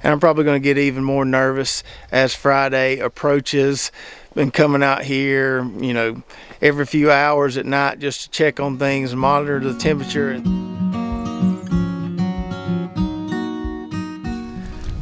And I'm probably going to get even more nervous as Friday approaches. Been coming out here, you know, every few hours at night just to check on things and monitor the temperature.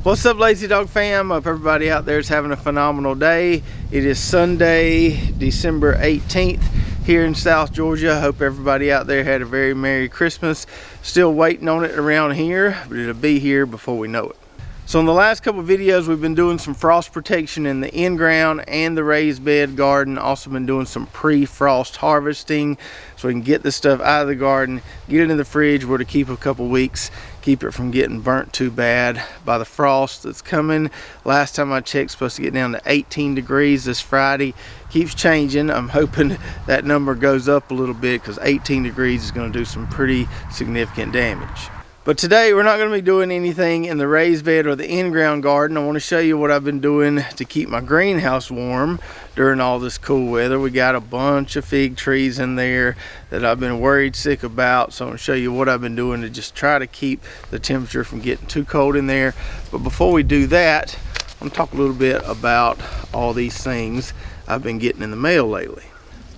What's up, Lazy Dog fam? Hope everybody out there is having a phenomenal day. It is Sunday, December 18th here in South Georgia. Hope everybody out there had a very Merry Christmas. Still waiting on it around here, but it'll be here before we know it. So in the last couple of videos, we've been doing some frost protection in the in-ground and the raised bed garden. Also been doing some pre-frost harvesting so we can get this stuff out of the garden, get it in the fridge where to keep a couple weeks, keep it from getting burnt too bad by the frost that's coming. Last time I checked, supposed to get down to 18 degrees this Friday. Keeps changing. I'm hoping that number goes up a little bit because 18 degrees is going to do some pretty significant damage. But today we're not going to be doing anything in the raised bed or the in-ground garden. I want to show you what I've been doing to keep my greenhouse warm during all this cool weather. We got a bunch of fig trees in there that I've been worried sick about. So I'm going to show you what I've been doing to just try to keep the temperature from getting too cold in there. But before we do that, I'm going to talk a little bit about all these things I've been getting in the mail lately.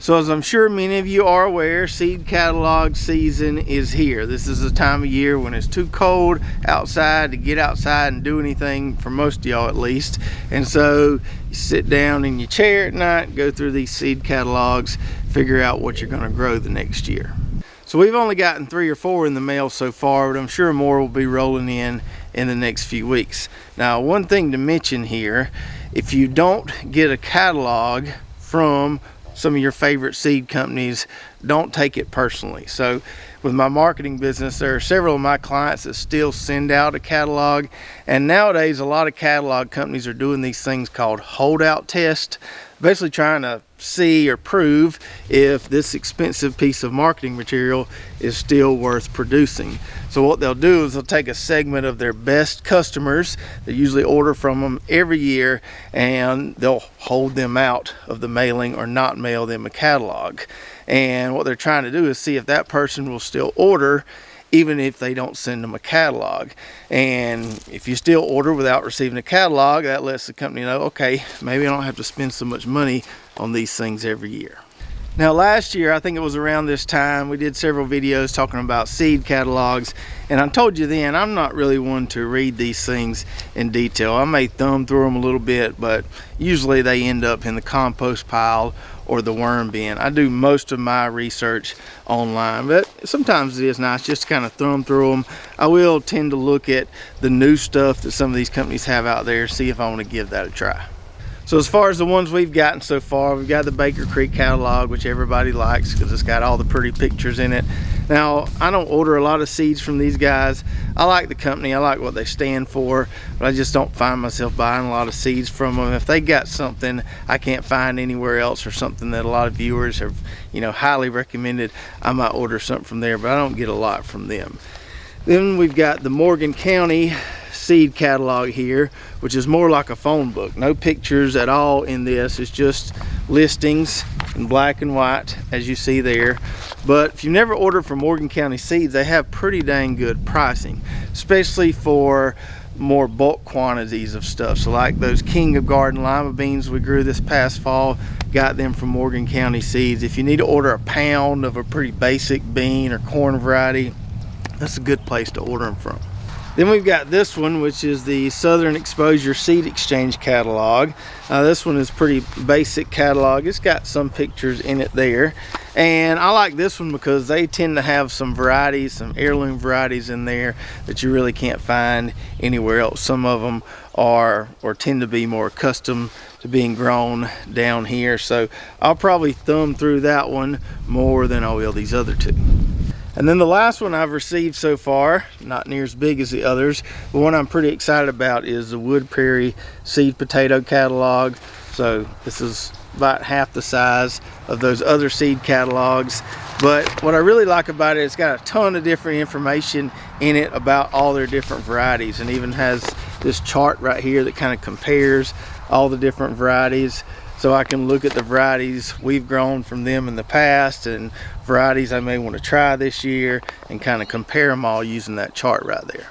So as I'm sure many of you are aware, seed catalog season is here. This is the time of year when it's too cold outside to get outside and do anything, for most of y'all at least. And so you sit down in your chair at night, go through these seed catalogs, figure out what you're going to grow the next year. So we've only gotten 3 or 4 in the mail so far, but I'm sure more will be rolling in the next few weeks. Now, one thing to mention here, if you don't get a catalog from some of your favorite seed companies, don't take it personally. So with my marketing business, there are several of my clients that still send out a catalog, and nowadays a lot of catalog companies are doing these things called holdout tests, basically trying to see or prove if this expensive piece of marketing material is still worth producing. So what they'll do is they'll take a segment of their best customers that usually order from them every year, and they'll hold them out of the mailing or not mail them a catalog. And what they're trying to do is see if that person will still order even if they don't send them a catalog. And if you still order without receiving a catalog, that lets the company know, okay, maybe I don't have to spend so much money on these things every year. Now last year, I think it was around this time, we did several videos talking about seed catalogs, and I told you then, I'm not really one to read these things in detail. I may thumb through them a little bit, but usually they end up in the compost pile or the worm bin. I do most of my research online, but sometimes it is nice just to kind of thumb through them. I will tend to look at the new stuff that some of these companies have out there, see if I want to give that a try. So as far as the ones we've gotten so far, we've got the Baker Creek catalog, which everybody likes because it's got all the pretty pictures in it. Now, I don't order a lot of seeds from these guys. I like the company, I like what they stand for, but I just don't find myself buying a lot of seeds from them. If they got something I can't find anywhere else, or something that a lot of viewers have, you know, highly recommended, I might order something from there, but I don't get a lot from them. Then we've got the Morgan County seed catalog here, which is more like a phone book. No pictures at all in this. It's just listings in black and white, as you see there. But if you never ordered from Morgan County Seeds, they have pretty dang good pricing, especially for more bulk quantities of stuff. So like those King of Garden lima beans we grew this past fall, got them from Morgan County Seeds. If you need to order a pound of a pretty basic bean or corn variety, that's a good place to order them from. Then we've got this one, which is the Southern Exposure Seed Exchange catalog. This one is pretty basic catalog. It's got some pictures in it there. And I like this one because they tend to have some varieties, some heirloom varieties in there that you really can't find anywhere else. Some of them are or tend to be more custom to being grown down here. So I'll probably thumb through that one more than I will these other two. And then the last one I've received so far, not near as big as the others, but one I'm pretty excited about is the Wood Prairie Seed Potato catalog. So this is about half the size of those other seed catalogs. But what I really like about it, it's got a ton of different information in it about all their different varieties, and even has this chart right here that kind of compares all the different varieties. So I can look at the varieties we've grown from them in the past and varieties I may want to try this year and kind of compare them all using that chart right there.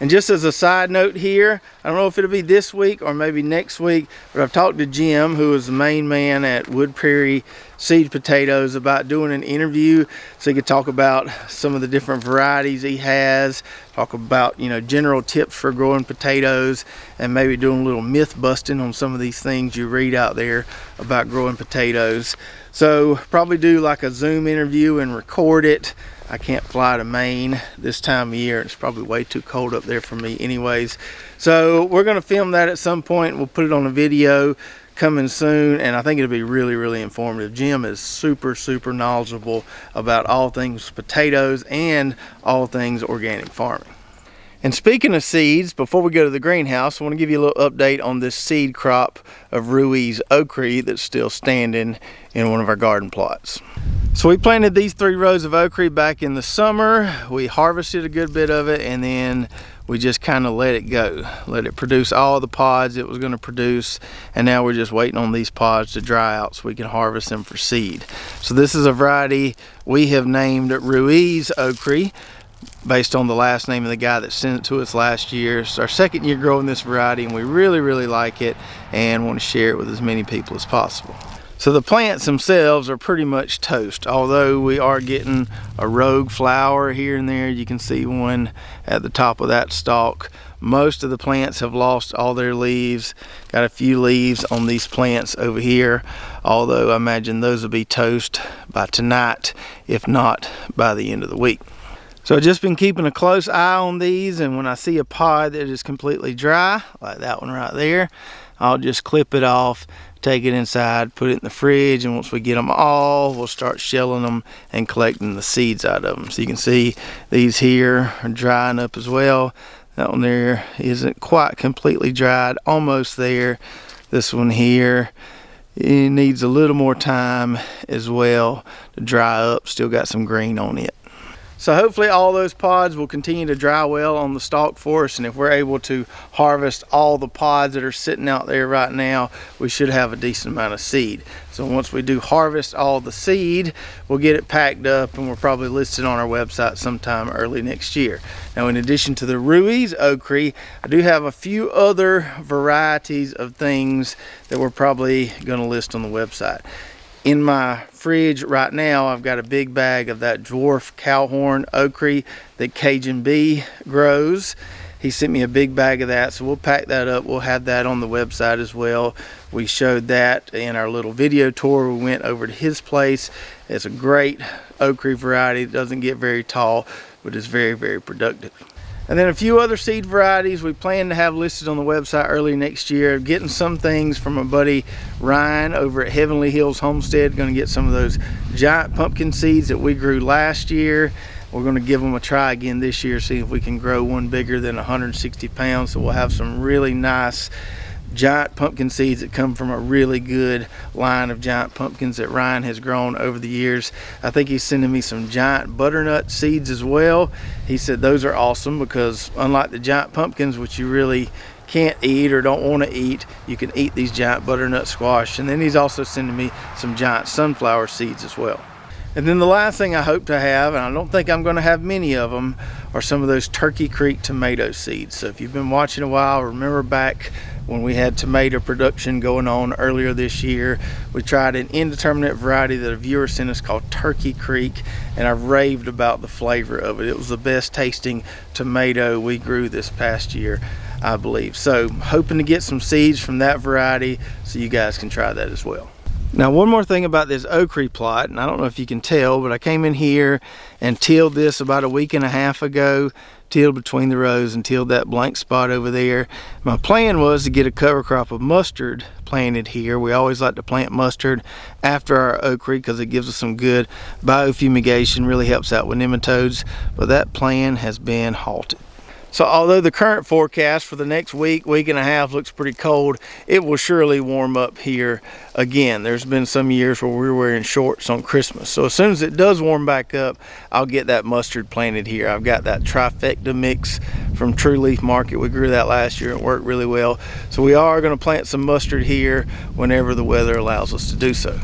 And just as a side note here, I don't know if it'll be this week or maybe next week, but I've talked to Jim, who is the main man at Wood Prairie Seed Potatoes, about doing an interview so he could talk about some of the different varieties he has, talk about, you know, general tips for growing potatoes, and maybe doing a little myth busting on some of these things you read out there about growing potatoes. So probably do like a Zoom interview and record it. I can't fly to Maine this time of year. It's probably way too cold up there for me anyways. So we're going to film that at some point. We'll put it on a video coming soon, and I think it'll be really, really informative. Jim is super, super knowledgeable about all things potatoes and all things organic farming. And speaking of seeds, before we go to the greenhouse, I want to give you a little update on this seed crop of Ruiz Okra that's still standing in one of our garden plots. So we planted these 3 rows of okra back in the summer. We harvested a good bit of it, and then we just kind of let it go. Let it produce all the pods it was going to produce, and now we're just waiting on these pods to dry out so we can harvest them for seed. So this is a variety we have named Ruiz Okra, based on the last name of the guy that sent it to us last year. It's our 2nd year growing this variety, and we really, really like it and want to share it with as many people as possible. So the plants themselves are pretty much toast, although we are getting a rogue flower here and there. You can see one at the top of that stalk. Most of the plants have lost all their leaves. Got a few leaves on these plants over here, although I imagine those will be toast by tonight, if not by the end of the week. So I've just been keeping a close eye on these, and when I see a pod that is completely dry, like that one right there, I'll just clip it off, take it inside, put it in the fridge, and once we get them all, we'll start shelling them and collecting the seeds out of them. So you can see these here are drying up as well. That one there isn't quite completely dried, almost there. This one here, it needs a little more time as well to dry up, still got some green on it. So hopefully all those pods will continue to dry well on the stalk for us, and if we're able to harvest all the pods that are sitting out there right now, we should have a decent amount of seed. So once we do harvest all the seed, we'll get it packed up, and we'll probably list it on our website sometime early next year. Now, in addition to the Ruiz Okra, I do have a few other varieties of things that we're probably going to list on the website. In my fridge right now, I've got a big bag of that dwarf cowhorn okra that Cajun Bee grows. He sent me a big bag of that, so we'll pack that up. We'll have that on the website as well. We showed that in our little video tour. We went over to his place. It's a great okra variety. It doesn't get very tall, but it's very, very productive. And then a few other seed varieties we plan to have listed on the website early next year. Getting some things from my buddy Ryan over at Heavenly Hills Homestead. Going to get some of those giant pumpkin seeds that we grew last year. We're going to give them a try again this year, see if we can grow one bigger than 160 pounds. So we'll have some really nice giant pumpkin seeds that come from a really good line of giant pumpkins that Ryan has grown over the years. I think he's sending me some giant butternut seeds as well. He said those are awesome because unlike the giant pumpkins, which you really can't eat or don't want to eat, you can eat these giant butternut squash. And then he's also sending me some giant sunflower seeds as well. And then the last thing I hope to have, and I don't think I'm going to have many of them, are some of those Turkey Creek tomato seeds. So if you've been watching a while, remember back when we had tomato production going on earlier this year, we tried an indeterminate variety that a viewer sent us called Turkey Creek, and I've raved about the flavor of it. It was the best tasting tomato we grew this past year, I believe. So hoping to get some seeds from that variety so you guys can try that as well. Now, one more thing about this okra plot, and I don't know if you can tell, but I came in here and tilled this about a week and a half ago, tilled between the rows and tilled that blank spot over there. My plan was to get a cover crop of mustard planted here. We always like to plant mustard after our okra because it gives us some good biofumigation, really helps out with nematodes, but that plan has been halted. So although the current forecast for the next week and a half looks pretty cold, it will surely warm up here again. There's been some years where we're wearing shorts on Christmas. So as soon as it does warm back up, I'll get that mustard planted here. I've got that trifecta mix from True Leaf Market. We grew that last year. It worked really well. So we are going to plant some mustard here whenever the weather allows us to do so.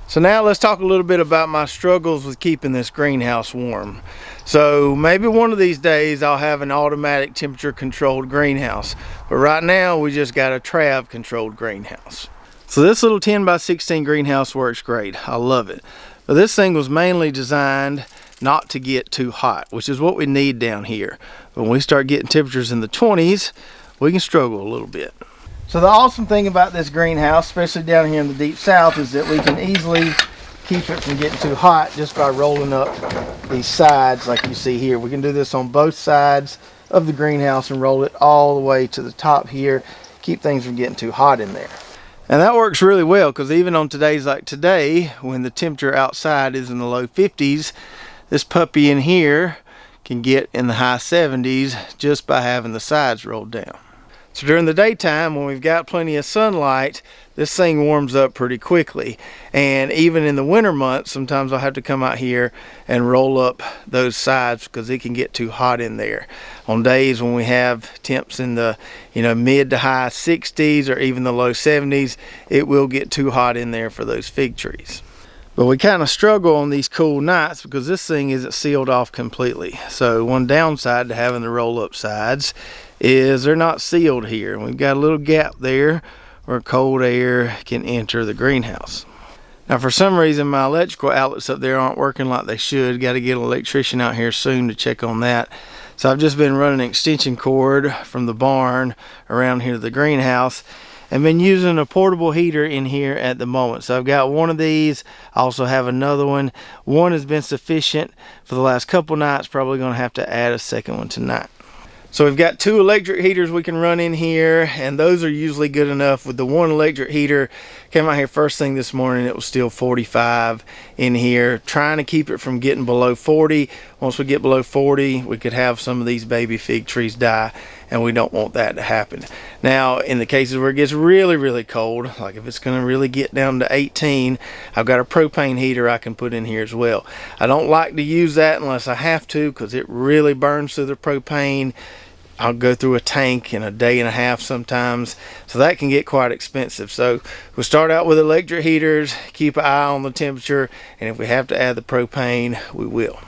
So now let's talk a little bit about my struggles with keeping this greenhouse warm. So maybe one of these days I'll have an automatic temperature controlled greenhouse, but right now we just got a Trav controlled greenhouse. So this little 10 by 16 greenhouse works great. I love it. But this thing was mainly designed not to get too hot, which is what we need down here. But when we start getting temperatures in the 20s, we can struggle a little bit. So the awesome thing about this greenhouse, especially down here in the deep south, is that we can easily keep it from getting too hot just by rolling up these sides like you see here. We can do this on both sides of the greenhouse and roll it all the way to the top here, keep things from getting too hot in there. And that works really well, because even on days like today, when the temperature outside is in the low 50s, this puppy in here can get in the high 70s just by having the sides rolled down. So during the daytime, when we've got plenty of sunlight, this thing warms up pretty quickly. And even in the winter months, sometimes I'll have to come out here and roll up those sides because it can get too hot in there. On days when we have temps in the mid to high 60s or even the low 70s, it will get too hot in there for those fig trees. But we kind of struggle on these cool nights because this thing isn't sealed off completely. So one downside to having the roll up sides is they're not sealed here. And we've got a little gap there where cold air can enter the greenhouse. Now for some reason my electrical outlets up there aren't working like they should. Got to get an electrician out here soon to check on that. So I've just been running an extension cord from the barn around here to the greenhouse and been using a portable heater in here at the moment. So I've got one of these. I also have another one. One has been sufficient for the last couple nights. Probably going to have to add a second one tonight. So we've got 2 electric heaters we can run in here, and those are usually good enough. With the one electric heater, came out here first thing this morning, it was still 45 in here, trying to keep it from getting below 40. Once we get below 40, we could have some of these baby fig trees die, and we don't want that to happen. Now, in the cases where it gets really, really cold, like if it's going to really get down to 18, I've got a propane heater I can put in here as well. I don't like to use that unless I have to, because it really burns through the propane. I'll go through a tank in a day and a half sometimes, so that can get quite expensive. So we'll start out with electric heaters, keep an eye on the temperature, and if we have to add the propane, we will.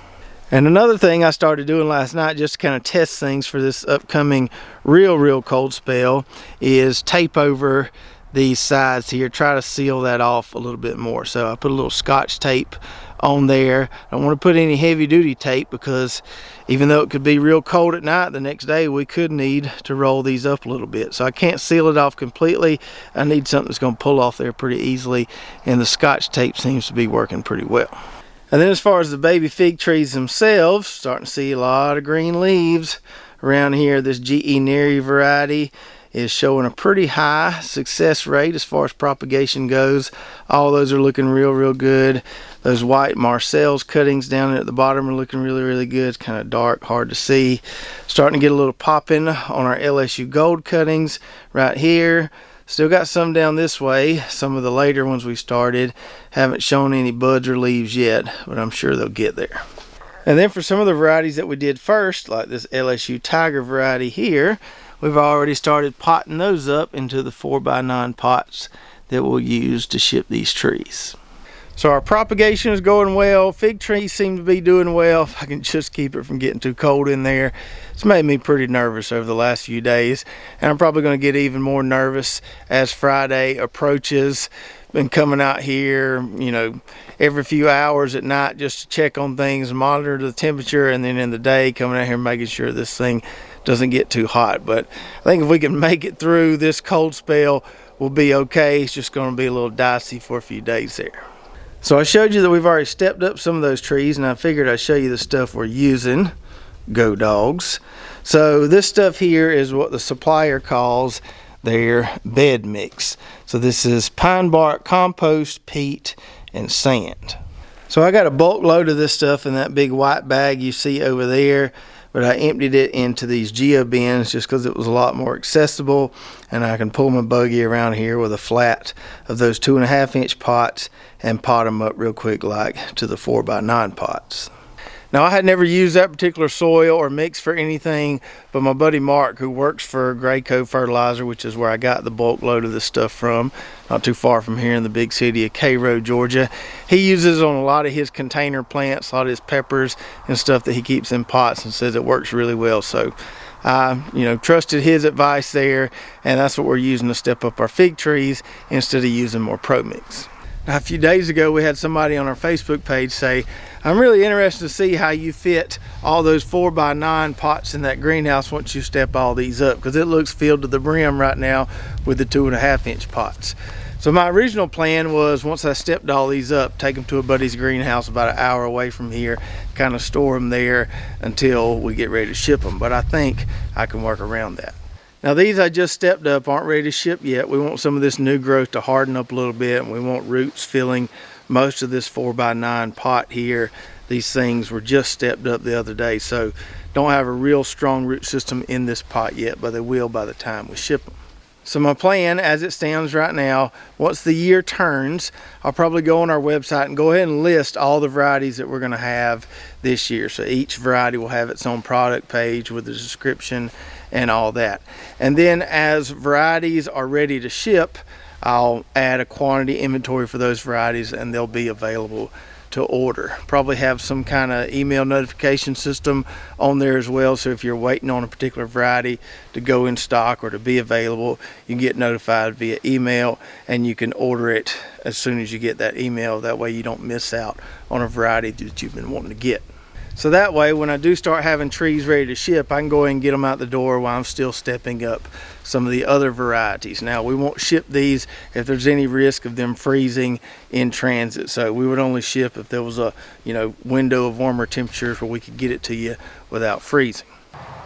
And another thing I started doing last night just to kind of test things for this upcoming real cold spell is tape over these sides here, try to seal that off a little bit more. So I put a little Scotch tape on there. I don't want to put any heavy duty tape because even though it could be real cold at night, the next day we could need to roll these up a little bit. So I can't seal it off completely. I need something that's going to pull off there pretty easily, and the Scotch tape seems to be working pretty well. And then as far as the baby fig trees themselves, starting to see a lot of green leaves around here. This GE Neri variety is showing a pretty high success rate as far as propagation goes. All those are looking real good. Those white Marcel's cuttings down at the bottom are looking really good. It's kind of dark, hard to see. Starting to get a little popping on our LSU gold cuttings right here. Still got some down this way. Some of the later ones we started haven't shown any buds or leaves yet, but I'm sure they'll get there. And then for some of the varieties that we did first, like this LSU Tiger variety here, we've already started potting those up into the 4x9 pots that we'll use to ship these trees. So our propagation is going well. Fig trees seem to be doing well. If I can just keep it from getting too cold in there. It's made me pretty nervous over the last few days, and I'm probably going to get even more nervous as Friday approaches. Been coming out here, every few hours at night just to check on things, monitor the temperature, and then in the day coming out here making sure this thing doesn't get too hot. But I think if we can make it through this cold spell, we'll be okay. It's just going to be a little dicey for a few days there. So I showed you that we've already stepped up some of those trees, and I figured I'd show you the stuff we're using. Go dogs. So this stuff here is what the supplier calls their bed mix. So this is pine bark, compost, peat, and sand. So I got a bulk load of this stuff in that big white bag you see over there, but I emptied it into these geo bins just because it was a lot more accessible, and I can pull my buggy around here with a flat of those 2.5-inch pots and pot them up real quick like to the 4x9 pots. Now, I had never used that particular soil or mix for anything, but my buddy Mark, who works for Graco Fertilizer, which is where I got the bulk load of this stuff from, not too far from here in the big city of Cairo, Georgia. He uses it on a lot of his container plants, a lot of his peppers and stuff that he keeps in pots, and says it works really well. So I, trusted his advice there, and that's what we're using to step up our fig trees instead of using more Pro Mix. Now, a few days ago, we had somebody on our Facebook page say, I'm really interested to see how you fit all those 4x9 pots in that greenhouse once you step all these up, because it looks filled to the brim right now with the 2.5-inch pots. So my original plan was, once I stepped all these up, take them to a buddy's greenhouse about an hour away from here, kind of store them there until we get ready to ship them. But I think I can work around that. Now, these I just stepped up aren't ready to ship yet. We want some of this new growth to harden up a little bit, and we want roots filling most of this 4x9 pot here. These things were just stepped up the other day, so don't have a real strong root system in this pot yet, but they will by the time we ship them. So my plan as it stands right now, once the year turns, I'll probably go on our website and go ahead and list all the varieties that we're going to have this year. So each variety will have its own product page with a description and all that. And then as varieties are ready to ship, I'll add a quantity inventory for those varieties, and they'll be available to order. Probably have some kind of email notification system on there as well, so if you're waiting on a particular variety to go in stock or to be available, you can get notified via email, and you can order it as soon as you get that email. That way you don't miss out on a variety that you've been wanting to get. So that way, when I do start having trees ready to ship, I can go ahead and get them out the door while I'm still stepping up some of the other varieties. Now, we won't ship these if there's any risk of them freezing in transit. So we would only ship if there was a window of warmer temperatures where we could get it to you without freezing.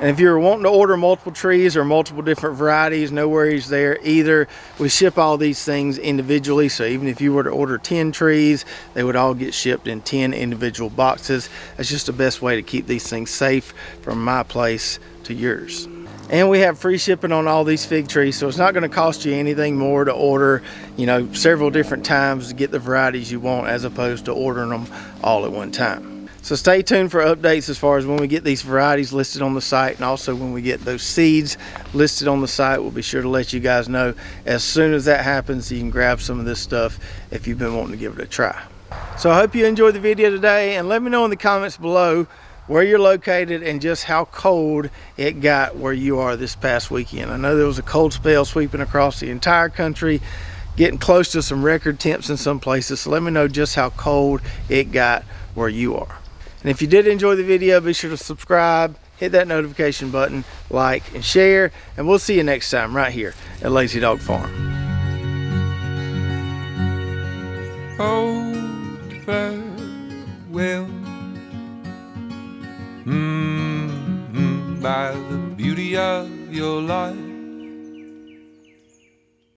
And if you're wanting to order multiple trees or multiple different varieties, no worries there either. We ship all these things individually, so even if you were to order 10 trees, they would all get shipped in 10 individual boxes. That's just the best way to keep these things safe from my place to yours. And we have free shipping on all these fig trees, so it's not going to cost you anything more to order, several different times to get the varieties you want, as opposed to ordering them all at one time. So stay tuned for updates as far as when we get these varieties listed on the site, and also when we get those seeds listed on the site. We'll be sure to let you guys know as soon as that happens, so you can grab some of this stuff if you've been wanting to give it a try. So I hope you enjoyed the video today, and let me know in the comments below where you're located and just how cold it got where you are this past weekend. I know there was a cold spell sweeping across the entire country, getting close to some record temps in some places. So let me know just how cold it got where you are. And if you did enjoy the video, be sure to subscribe, hit that notification button, like, and share, and we'll see you next time right here at Lazy Dog Farm. Oh, farewell, by the beauty of your life.